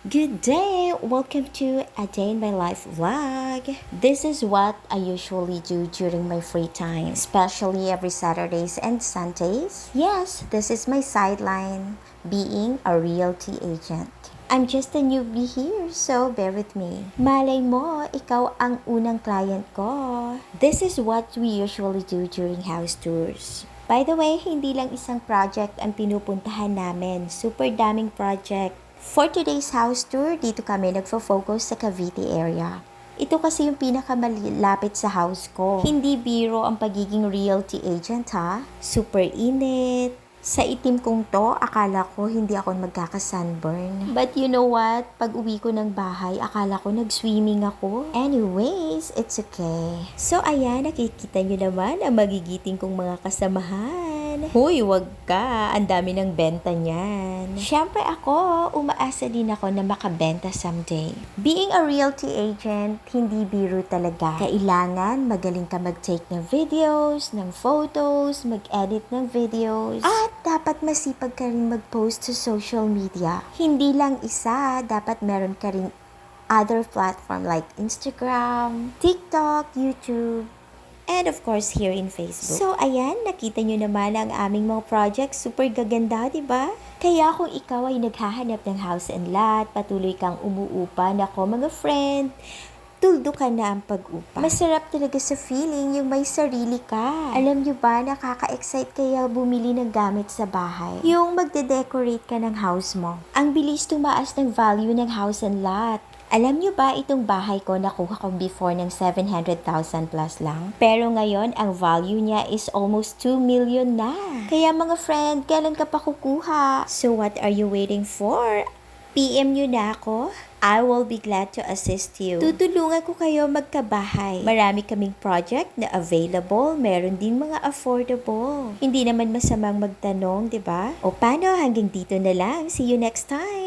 Good day! Welcome to a day in my life vlog. This is what I usually do during my free time, especially every Saturdays and Sundays. Yes, this is my sideline, being a realty agent. I'm just a newbie here, so bear with me. Malay mo, ikaw ang unang client ko. This is what we usually do during house tours. By the way, hindi lang isang project ang pinupuntahan namin. Super daming project. For today's house tour, dito kami nagfo-focus sa Cavite area. Ito kasi yung pinakamalapit sa house ko. Hindi biro ang pagiging realty agent ha. Super init. Sa itim kong to, akala ko hindi ako magkaka-sunburn. But you know what? Pag uwi ko ng bahay, akala ko nag-swimming ako. Anyways, it's okay. So ayan, nakikita nyo naman ang magigiting kong mga kasamahan. Huy, wag ka. Ang dami ng benta niyan. Siyempre ako, umaasa din ako na makabenta someday. Being a realty agent, hindi biro talaga. Kailangan magaling ka mag-take ng videos, ng photos, mag-edit ng videos. At dapat masipag ka rin mag-post sa social media. Hindi lang isa, dapat meron ka rin other platform like Instagram, TikTok, YouTube, and of course, here in Facebook. So, ayan, nakita nyo naman ang aming mga projects. Super gaganda, di ba? Kaya kung ikaw ay naghahanap ng house and lot, patuloy kang umuupa, nako mga friend, tuldo ka na ang pag-upa. Masarap talaga sa feeling yung may sarili ka. Alam nyo ba, nakaka-excite kaya bumili ng gamit sa bahay. Yung magde-decorate ka ng house mo. Ang bilis tumaas ng value ng house and lot. Alam nyo ba, itong bahay ko nakuha ko before ng 700,000 plus lang. Pero ngayon, ang value niya is almost 2 million na. Kaya mga friend, kailan ka pa kukuha? So what are you waiting for? PM nyo na ako. I will be glad to assist you. Tutulungan ko kayo magkabahay. Marami kaming project na available. Meron din mga affordable. Hindi naman masamang magtanong, di ba? O paano, hanggang dito na lang. See you next time.